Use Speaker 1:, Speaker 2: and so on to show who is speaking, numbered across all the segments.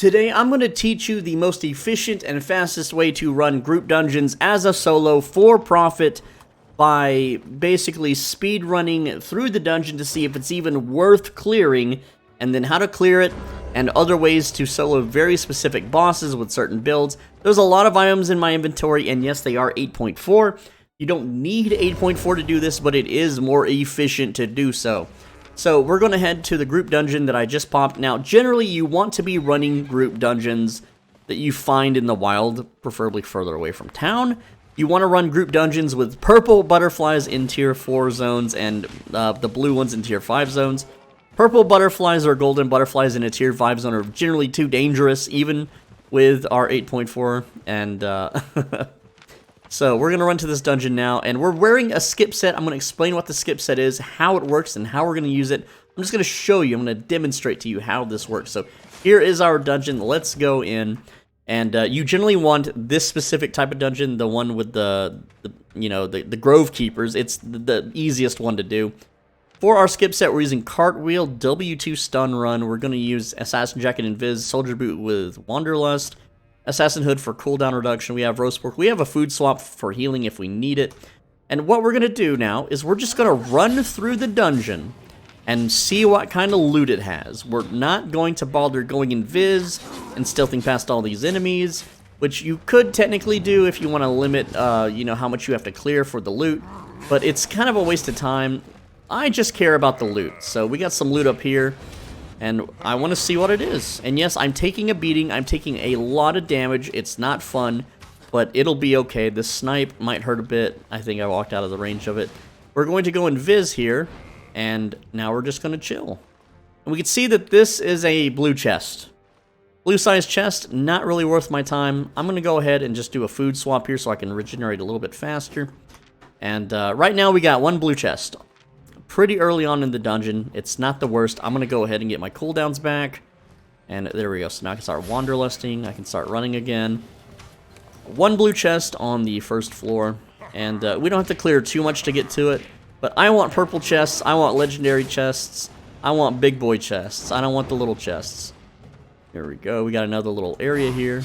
Speaker 1: Today, I'm going to teach you the most efficient and fastest way to run group dungeons as a solo for profit by basically speed running through the dungeon to see if it's even worth clearing, and then how to clear it, and other ways to solo very specific bosses with certain builds. There's a lot of items in my inventory, and yes, they are 8.4. You don't need 8.4 to do this, but it is more efficient to do so. So we're going to head to the group dungeon that I just popped. Now, generally, you want to be running group dungeons that you find in the wild, preferably further away from town. You want to run group dungeons with purple butterflies in tier 4 zones and the blue ones in tier 5 zones. Purple butterflies or golden butterflies in a tier 5 zone are generally too dangerous, even with our 8.4, and so we're going to run to this dungeon now, and we're wearing a skip set. I'm going to explain what the skip set is, how it works, and how we're going to use it. I'm just going to show you, I'm going to demonstrate to you how this works. So here is our dungeon. Let's go in, and you generally want this specific type of dungeon, the one with the Grove Keepers. It's the easiest one to do. For our skip set, we're using Cartwheel, W2 Stun Run. We're going to use Assassin Jacket and Viz, Soldier Boot with Wanderlust, Assassin Hood for cooldown reduction. We have Roast Pork. We have a food swap for healing if we need it. And what we're going to do now is we're just going to run through the dungeon and see what kind of loot it has. We're not going to bother going in Viz and stealthing past all these enemies, which you could technically do if you want to limit, how much you have to clear for the loot. But it's kind of a waste of time. I just care about the loot. So we got some loot up here, and I want to see what it is. And yes, I'm taking a beating. I'm taking a lot of damage. It's not fun, but it'll be okay. The snipe might hurt a bit. I think I walked out of the range of it. We're going to go in Viz here, and now we're just going to chill. And we can see that this is a blue chest. Blue size chest, not really worth my time. I'm going to go ahead and just do a food swap here so I can regenerate a little bit faster. And right now we got one blue chest. Pretty early on in the dungeon. It's not the worst. I'm going to go ahead and get my cooldowns back. And there we go. So now I can start wanderlusting. I can start running again. One blue chest on the first floor. And we don't have to clear too much to get to it. But I want purple chests. I want legendary chests. I want big boy chests. I don't want the little chests. There we go. We got another little area here.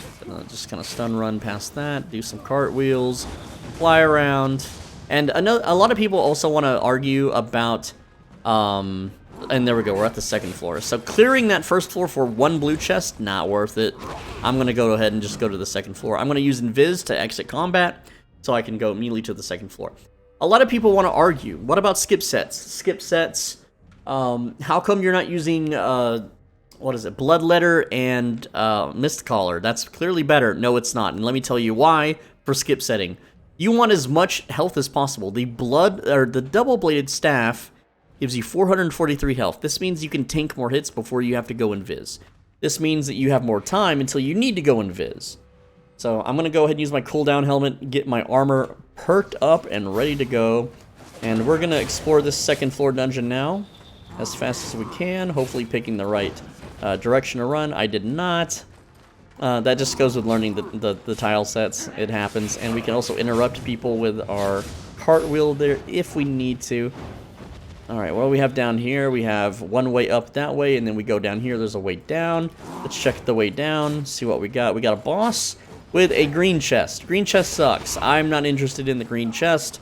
Speaker 1: Just kind of stun run past that. Do some cartwheels. Fly around. And a lot of people also want to argue about, and there we go, we're at the second floor. So clearing that first floor for one blue chest, not worth it. I'm going to go ahead and just go to the second floor. I'm going to use Invis to exit combat, so I can go immediately to the second floor. A lot of people want to argue, what about skip sets? Skip sets, how come you're not using, Bloodletter and Mistcaller? That's clearly better. No, it's not, and let me tell you why for skip setting. You want as much health as possible. The double-bladed staff gives you 443 health. This means you can tank more hits before you have to go in Viz. This means that you have more time until you need to go in Viz. So I'm going to go ahead and use my cooldown helmet, get my armor perked up and ready to go. And we're going to explore this second floor dungeon now as fast as we can, hopefully picking the right direction to run. I did not. That just goes with learning the tile sets. It happens. And we can also interrupt people with our cartwheel there if we need to. Alright, what do we have down here? We have one way up that way, and then we go down here. There's a way down. Let's check the way down, see what we got. We got a boss with a green chest. Green chest sucks. I'm not interested in the green chest,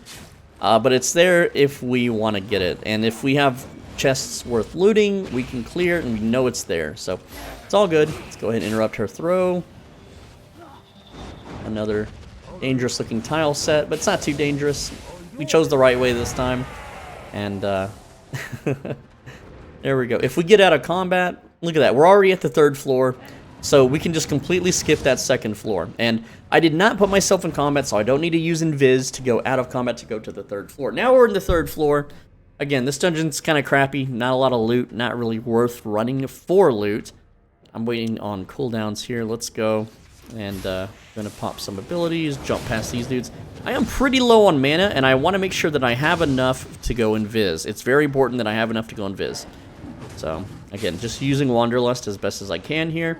Speaker 1: but it's there if we want to get it. And if we have chests worth looting, we can clear it, and we know it's there. So it's all good. Let's go ahead and interrupt her throw. Another dangerous looking tile set, but it's not too dangerous. We chose the right way this time. And there we go. If we get out of combat, look at that. We're already at the third floor. So we can just completely skip that second floor. And I did not put myself in combat, so I don't need to use Invis to go out of combat to go to the third floor. Now we're in the third floor. Again, this dungeon's kind of crappy. Not a lot of loot. Not really worth running for loot. I'm waiting on cooldowns here. Let's go. And gonna pop some abilities, jump past these dudes. I am pretty low on mana, and I want to make sure that I have enough to go in Viz. It's very important that I have enough to go in Viz. So, again, just using Wanderlust as best as I can here.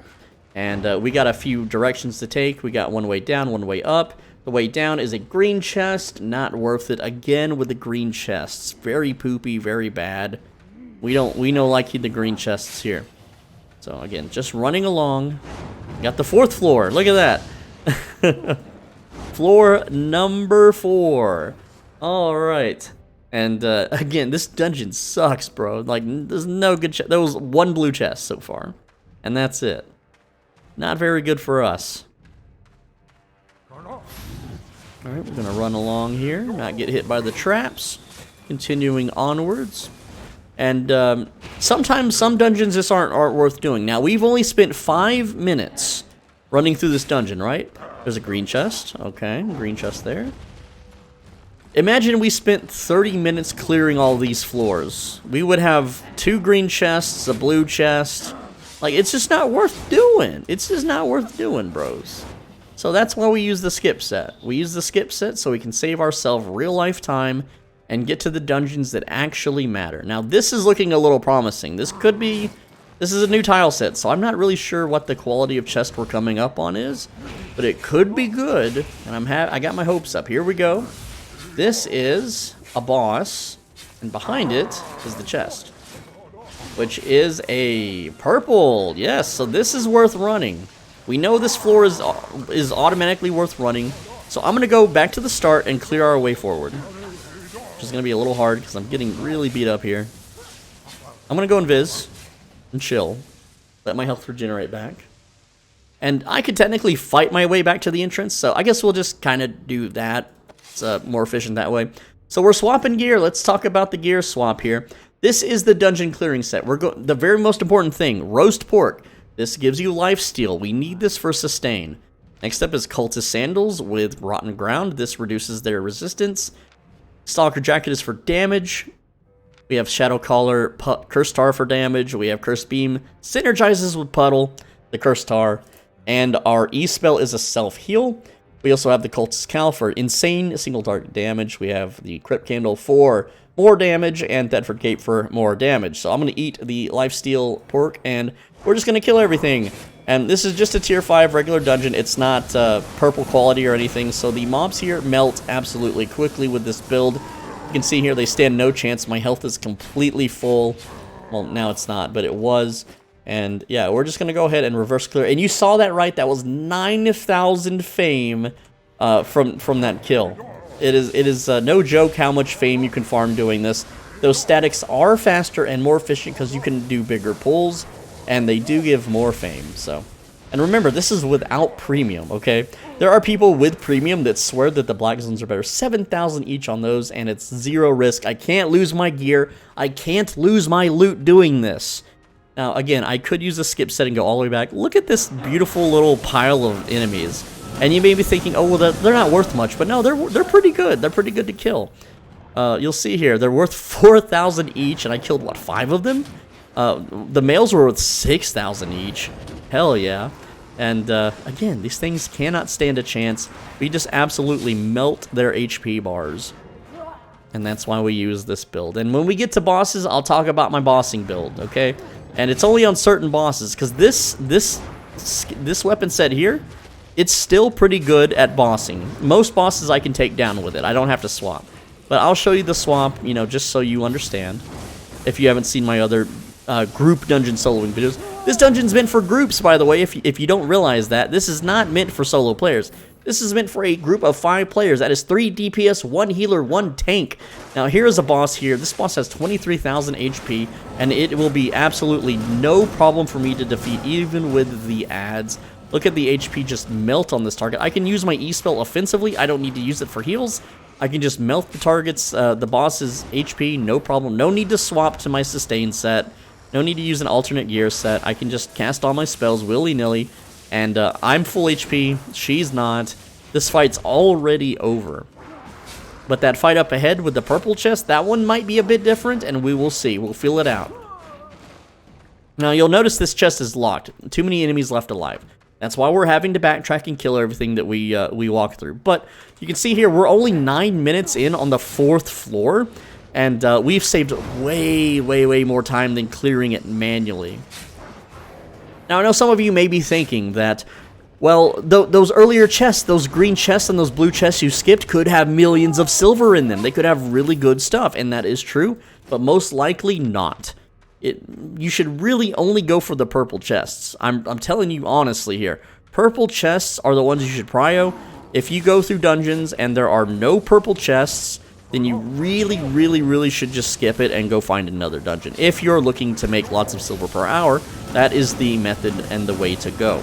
Speaker 1: And we got a few directions to take. We got one way down, one way up. The way down is a green chest. Not worth it. Again, with the green chests. Very poopy, very bad. We don't like the green chests here. So again, just running along. Got the 4th floor. Look at that. Floor number 4. All right. And again, this dungeon sucks, bro. Like, there's no good chest. There was 1 blue chest so far. And that's it. Not very good for us. Alright, we're going to run along here. Not get hit by the traps. Continuing onwards. And sometimes some dungeons just aren't worth doing. Now, we've only spent 5 minutes running through this dungeon, right? There's a green chest. Okay, green chest there. Imagine we spent 30 minutes clearing all these floors. We would have 2 green chests, a blue chest. Like, it's just not worth doing. It's just not worth doing, bros. So that's why we use the skip set. We use the skip set so we can save ourselves real life time and get to the dungeons that actually matter. Now, this is looking a little promising. This is a new tile set, so I'm not really sure what the quality of chest we're coming up on is, but it could be good, and I got my hopes up. Here we go. This is a boss, and behind it is the chest, which is a purple. Yes, so this is worth running. We know this floor is automatically worth running, so I'm going to go back to the start and clear our way forward. Which is going to be a little hard because I'm getting really beat up here. I'm going to go invis and chill. Let my health regenerate back. And I could technically fight my way back to the entrance, so I guess we'll just kind of do that. It's more efficient that way. So we're swapping gear. Let's talk about the gear swap here. This is the dungeon clearing set. The very most important thing, roast pork. This gives you lifesteal. We need this for sustain. Next up is cultist sandals with rotten ground. This reduces their resistance. Stalker jacket is for damage. We have shadow collar, curse tar for damage. We have curse beam, synergizes with puddle, the curse tar, and our E spell is a self heal. We also have the cultist cal for insane single target damage. We have the crypt candle for more damage and Thetford cape for more damage. So I'm going to eat the lifesteal pork and we're just going to kill everything. And this is just a tier 5 regular dungeon. It's not purple quality or anything. So the mobs here melt absolutely quickly with this build. You can see here they stand no chance. My health is completely full. Well, now it's not, but it was. And yeah, we're just going to go ahead and reverse clear. And you saw that right. That was 9,000 fame from that kill. It is no joke how much fame you can farm doing this. Those statics are faster and more efficient because you can do bigger pulls. And they do give more fame, so. And remember, this is without premium, okay? There are people with premium that swear that the black zones are better. 7,000 each on those, and it's 0 risk. I can't lose my gear. I can't lose my loot doing this. Now, again, I could use a skip set and go all the way back. Look at this beautiful little pile of enemies. And you may be thinking, oh, well, they're not worth much. But no, they're pretty good. They're pretty good to kill. You'll see here, they're worth 4,000 each, and I killed, what, 5 of them? The males were worth 6,000 each. Hell yeah. And again, these things cannot stand a chance. We just absolutely melt their HP bars. And that's why we use this build. And when we get to bosses, I'll talk about my bossing build, okay? And it's only on certain bosses, because this weapon set here, it's still pretty good at bossing. Most bosses I can take down with it. I don't have to swap. But I'll show you the swap, you know, just so you understand. If you haven't seen my other group dungeon soloing videos. This dungeon's meant for groups, by the way, if you don't realize that. This is not meant for solo players. This is meant for a group of 5 players. That is 3 DPS, 1 healer, 1 tank. Now, here is a boss here. This boss has 23,000 HP, and it will be absolutely no problem for me to defeat, even with the adds. Look at the HP just melt on this target. I can use my E-spell offensively. I don't need to use it for heals. I can just melt the target's, the boss's HP, no problem. No need to swap to my sustain set. No need to use an alternate gear set. I can just cast all my spells willy-nilly. And I'm full HP. She's not. This fight's already over. But that fight up ahead with the purple chest, that one might be a bit different, and we will see. We'll feel it out. Now, you'll notice this chest is locked. Too many enemies left alive. That's why we're having to backtrack and kill everything that we walk through. But you can see here, we're only 9 minutes in on the 4th floor. And we've saved way, way, way more time than clearing it manually. Now, I know some of you may be thinking that, well, those earlier chests, those green chests and those blue chests you skipped could have millions of silver in them. They could have really good stuff, and that is true, but most likely not. you should really only go for the purple chests. I'm telling you honestly here. Purple chests are the ones you should prio. If you go through dungeons and there are no purple chests, then you really should just skip it and go find another dungeon. If you're looking to make lots of silver per hour, that is the method and the way to go.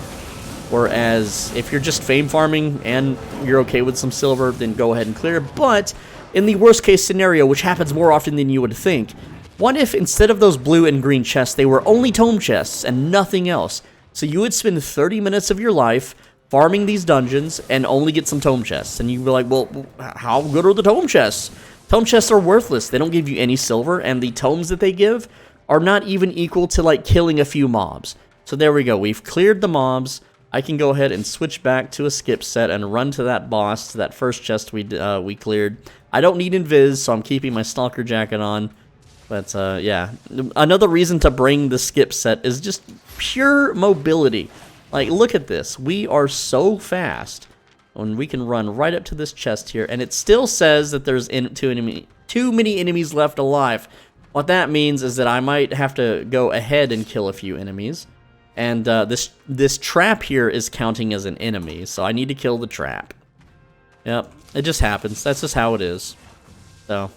Speaker 1: Whereas, if you're just fame farming and you're okay with some silver, then go ahead and clear. But, in the worst case scenario, which happens more often than you would think, what if instead of those blue and green chests, they were only tome chests and nothing else? So you would spend 30 minutes of your life farming these dungeons and only get some tome chests. And you'd be like, well, how good are the tome chests? Tome chests are worthless. They don't give you any silver, and the tomes that they give are not even equal to, like, killing a few mobs. So there we go. We've cleared the mobs. I can go ahead and switch back to a skip set and run to that boss, to that first chest we cleared. I don't need invis, so I'm keeping my stalker jacket on. But, yeah. Another reason to bring the skip set is just pure mobility. Like, look at this. We are so fast when we can run right up to this chest here, and it still says that there's too many enemies left alive. What that means is that I might have to go ahead and kill a few enemies. And this trap here is counting as an enemy, so I need to kill the trap. Yep, it just happens. That's just how it is. So,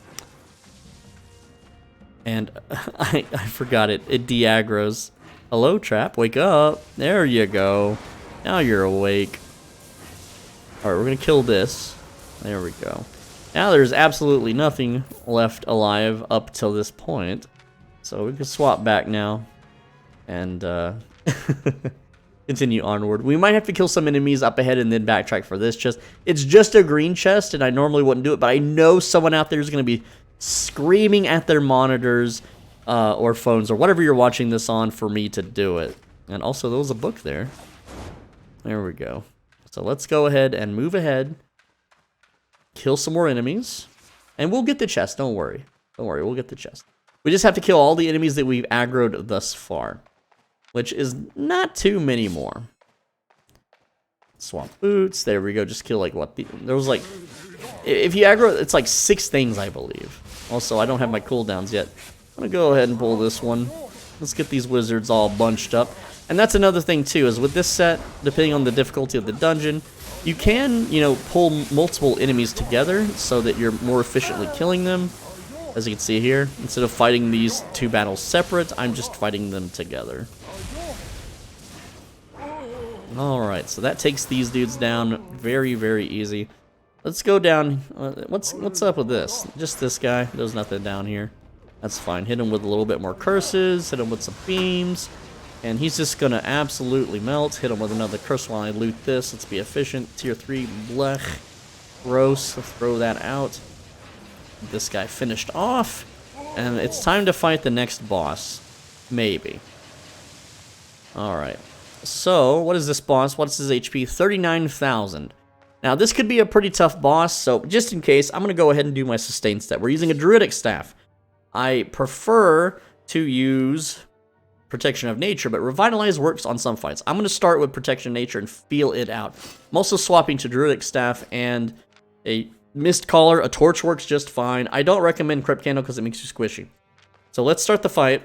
Speaker 1: and I forgot it. It de-aggroes. Hello, trap. Wake up. There you go. Now you're awake. All right, we're gonna kill this. There we go. Now there's absolutely nothing left alive up till this point, so we can swap back now and continue onward. We might have to kill some enemies up ahead and then backtrack for this chest. It's just a green chest, and I normally wouldn't do it, but I know someone out there is going to be screaming at their monitors or phones or whatever you're watching this on for me to do it. And also, there was a book there. There we go. So let's go ahead and move ahead. Kill some more enemies. And we'll get the chest, don't worry. Don't worry, we'll get the chest. We just have to kill all the enemies that we've aggroed thus far, which is not too many more. Swamp boots, there we go. Just kill like what? There was like, if you aggro, it's like 6 things, I believe. Also, I don't have my cooldowns yet. I'm gonna go ahead and pull this one. Let's get these wizards all bunched up. And that's another thing too, is with this set, depending on the difficulty of the dungeon, you can, you know, pull multiple enemies together so that you're more efficiently killing them. As you can see here, instead of fighting these 2 battles separate, I'm just fighting them together. Alright, so that takes these dudes down very easy. Let's go down. What's up with this? Just this guy. There's nothing down here. That's fine. Hit him with a little bit more curses. Hit him with some beams. And he's just going to absolutely melt. Hit him with another curse while I loot this. Let's be efficient. Tier 3, blech. Gross. Let's throw that out. This guy finished off. And it's time to fight the next boss. Maybe. Alright. So, what is this boss? What's his HP? 39,000. Now, this could be a pretty tough boss, so just in case, I'm going to go ahead and do my sustain step. We're using a druidic staff. I prefer to use Protection of Nature, but Revitalize works on some fights. I'm going to start with Protection of Nature and feel it out. I'm also swapping to druidic staff and a Mist Collar. A torch works just fine. I don't recommend Crypt Candle because it makes you squishy. So let's start the fight.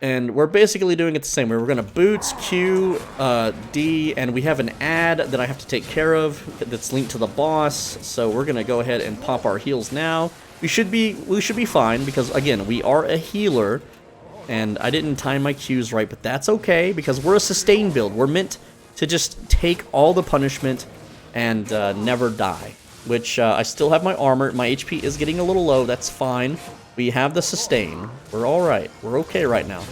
Speaker 1: And we're basically doing it the same way. We're going to boots, Q, D, and we have an ad that I have to take care of that's linked to the boss. So we're going to go ahead and pop our heals now. We should be fine because, again, we are a healer. And I didn't time my Qs right, but that's okay because we're a sustain build. We're meant to just take all the punishment and never die. Which, I still have my armor. My HP is getting a little low. That's fine. We have the sustain. We're alright. We're okay right now.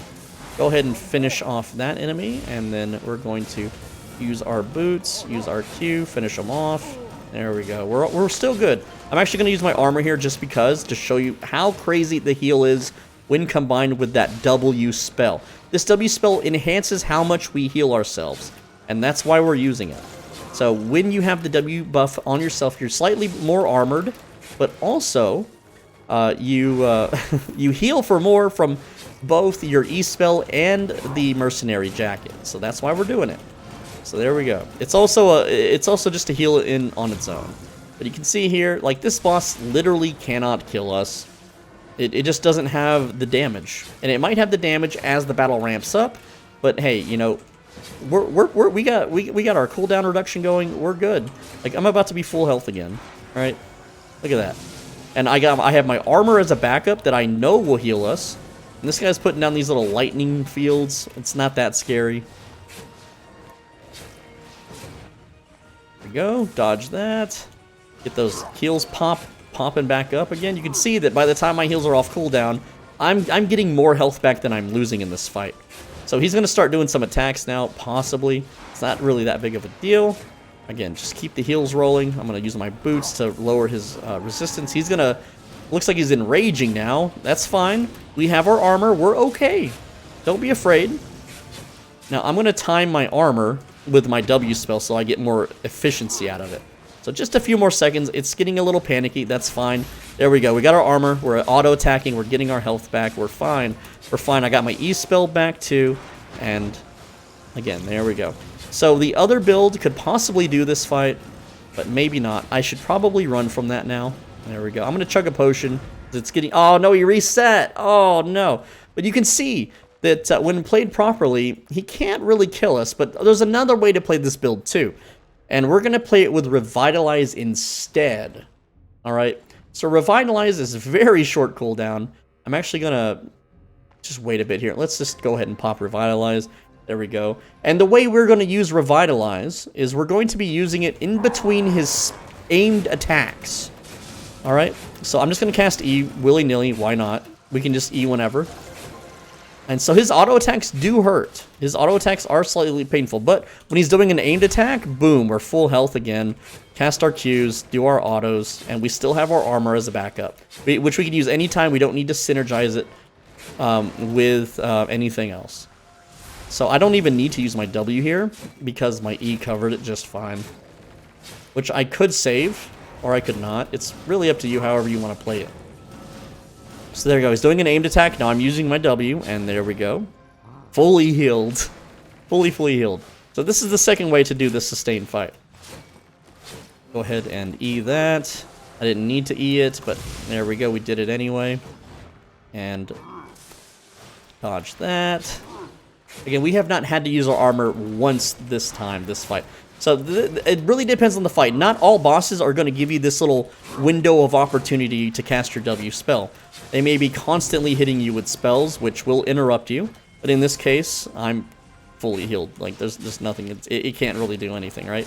Speaker 1: Go ahead and finish off that enemy, and then we're going to use our boots, use our Q, finish them off. There we go. We're still good. I'm actually going to use my armor here just because, to show you how crazy the heal is when combined with that W spell. This W spell enhances how much we heal ourselves, and that's why we're using it. So when you have the W buff on yourself, you're slightly more armored, but also you heal for more from both your E-spell and the Mercenary Jacket. So that's why we're doing it. So there we go. It's also just a heal in on its own. But you can see here, like, this boss literally cannot kill us. It just doesn't have the damage. And it might have the damage as the battle ramps up, but hey, you know, we got our cooldown reduction going. We're good. Like, I'm about to be full health again. All right? Look at that. And I have my armor as a backup that I know will heal us. And this guy's putting down these little lightning fields. It's not that scary. There we go. Dodge that. Get those heals popping back up again. You can see that by the time my heals are off cooldown, I'm getting more health back than I'm losing in this fight. So he's going to start doing some attacks now, possibly. It's not really that big of a deal. Again, just keep the heals rolling. I'm going to use my boots to lower his resistance. He's going to... Looks like he's enraging now. That's fine. We have our armor. We're okay. Don't be afraid. Now, I'm going to time my armor with my W spell so I get more efficiency out of it. So just a few more seconds. It's getting a little panicky. That's fine. There we go. We got our armor. We're auto-attacking. We're getting our health back. We're fine. We're fine. I got my E spell back too. And again, there we go. So the other build could possibly do this fight, but maybe not. I should probably run from that now. There we go. I'm going to chug a potion. It's getting... Oh, no, he reset. Oh, no. But you can see that when played properly, he can't really kill us. But there's another way to play this build, too. And we're going to play it with Revitalize instead. All right? So Revitalize is very short cooldown. I'm actually going to just wait a bit here. Let's just go ahead and pop Revitalize. There we go. And the way we're going to use Revitalize is we're going to be using it in between his aimed attacks. Alright, so I'm just going to cast E willy-nilly. Why not? We can just E whenever. And so his auto attacks do hurt. His auto attacks are slightly painful. But when he's doing an aimed attack, boom, we're full health again. Cast our Qs, do our autos, and we still have our armor as a backup. Which we can use anytime. We don't need to synergize it with anything else. So I don't even need to use my W here because my E covered it just fine. Which I could save. Or I could not. It's really up to you however you want to play it. So there we go. He's doing an aimed attack. Now I'm using my W, and there we go. Fully healed. Fully healed. So this is the second way to do this sustained fight. Go ahead and E that. I didn't need to E it, but there we go. We did it anyway. And dodge that. Again, we have not had to use our armor once this time, this fight. So it really depends on the fight. Not all bosses are going to give you this little window of opportunity to cast your W spell. They may be constantly hitting you with spells, which will interrupt you. But in this case, I'm fully healed. Like, there's nothing. It can't really do anything, right?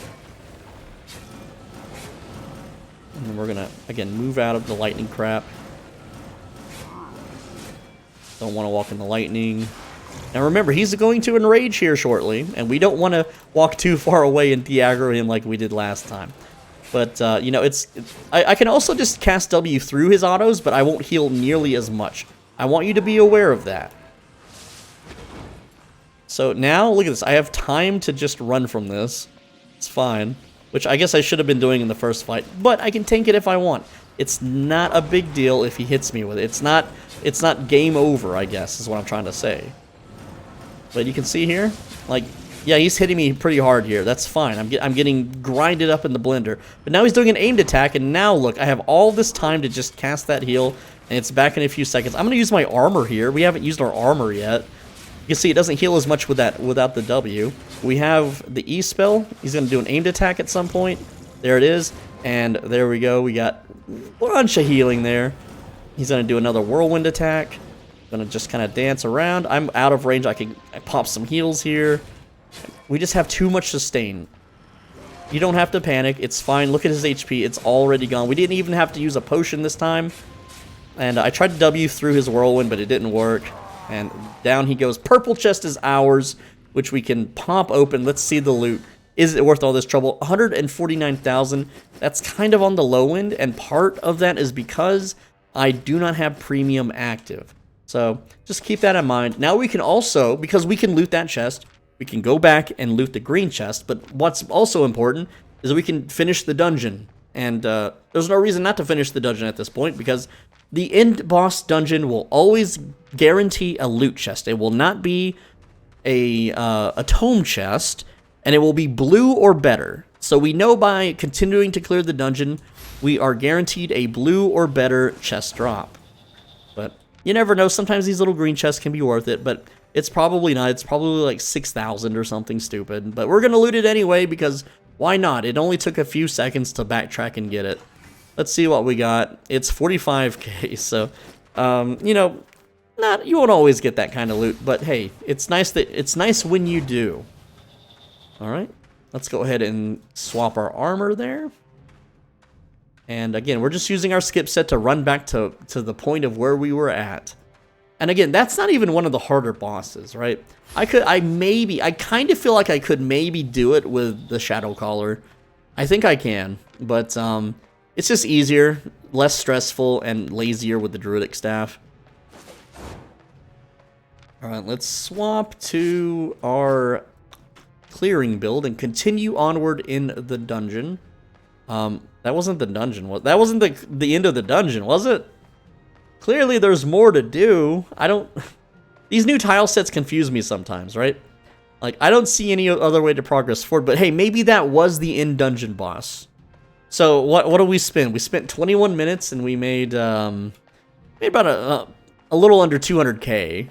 Speaker 1: And then we're going to, again, move out of the lightning crap. Don't want to walk in the lightning. Now remember, he's going to enrage here shortly, and we don't want to walk too far away and de-aggro him like we did last time. But, you know, I can also just cast W through his autos, but I won't heal nearly as much. I want you to be aware of that. So now, look at this. I have time to just run from this. It's fine. Which I guess I should have been doing in the first fight, but I can tank it if I want. It's not a big deal if he hits me with it. It's not game over, I guess, is what I'm trying to say. But you can see here, like, yeah, he's hitting me pretty hard here. That's fine. I'm getting grinded up in the blender. But now he's doing an aimed attack, and now, look, I have all this time to just cast that heal, and it's back in a few seconds. I'm going to use my armor here. We haven't used our armor yet. You can see it doesn't heal as much with that without the W. We have the E spell. He's going to do an aimed attack at some point. There it is. And there we go. We got a bunch of healing there. He's going to do another whirlwind attack. Gonna just kind of dance around. I'm out of range. I pop some heals here. We just have too much sustain. You don't have to panic. It's fine. Look at his HP. It's already gone. We didn't even have to use a potion this time. And I tried to W through his whirlwind, but it didn't work. And down he goes. Purple chest is ours, which we can pop open. Let's see the loot. Is it worth all this trouble? 149,000. That's kind of on the low end, and part of that is because I do not have premium active. So just keep that in mind. Now we can also, because we can loot that chest, we can go back and loot the green chest. But what's also important is we can finish the dungeon. And there's no reason not to finish the dungeon at this point, because the end boss dungeon will always guarantee a loot chest. It will not be a tome chest, and it will be blue or better. So we know by continuing to clear the dungeon, we are guaranteed a blue or better chest drop. But you never know. Sometimes these little green chests can be worth it, but it's probably not. It's probably like 6,000 or something stupid. But we're going to loot it anyway because why not? It only took a few seconds to backtrack and get it. Let's see what we got. It's 45k, so, you know, you won't always get that kind of loot, but hey, it's nice when you do. All right, let's go ahead and swap our armor there. And again, we're just using our skip set to run back to the point of where we were at. And again, that's not even one of the harder bosses, right? I kind of feel like I could maybe do it with the Shadow Caller. I think I can, but it's just easier, less stressful, and lazier with the Druidic Staff. Alright, let's swap to our clearing build and continue onward in the dungeon. That wasn't the dungeon. That wasn't the end of the dungeon, was it? Clearly there's more to do. These new tile sets confuse me sometimes, right? Like, I don't see any other way to progress forward, but hey, maybe that was the end dungeon boss. So, what do we spend? We spent 21 minutes and we made about a little under 200k,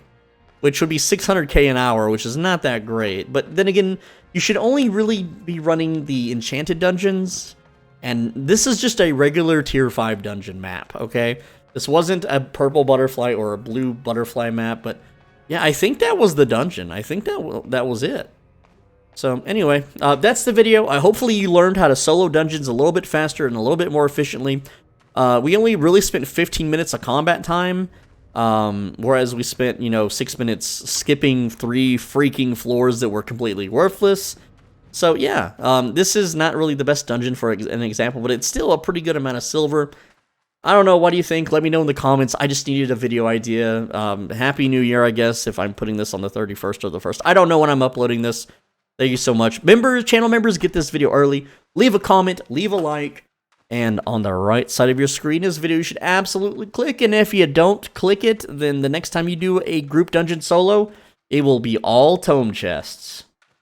Speaker 1: which would be 600k an hour, which is not that great. But then again, you should only really be running the enchanted dungeons, and this is just a regular tier 5 dungeon map, okay? This wasn't a purple butterfly or a blue butterfly map, but yeah, I think that was the dungeon. I think that was it. So anyway, that's the video. Hopefully you learned how to solo dungeons a little bit faster and a little bit more efficiently. We only really spent 15 minutes of combat time, whereas we spent, 6 minutes skipping 3 freaking floors that were completely worthless. So yeah, this is not really the best dungeon for an example, but it's still a pretty good amount of silver. I don't know, what do you think? Let me know in the comments. I just needed a video idea. Happy New Year, I guess, if I'm putting this on the 31st or the 1st. I don't know when I'm uploading this. Thank you so much. Channel members, get this video early. Leave a comment, leave a like, and on the right side of your screen is a video you should absolutely click, and if you don't click it, then the next time you do a group dungeon solo, it will be all tome chests.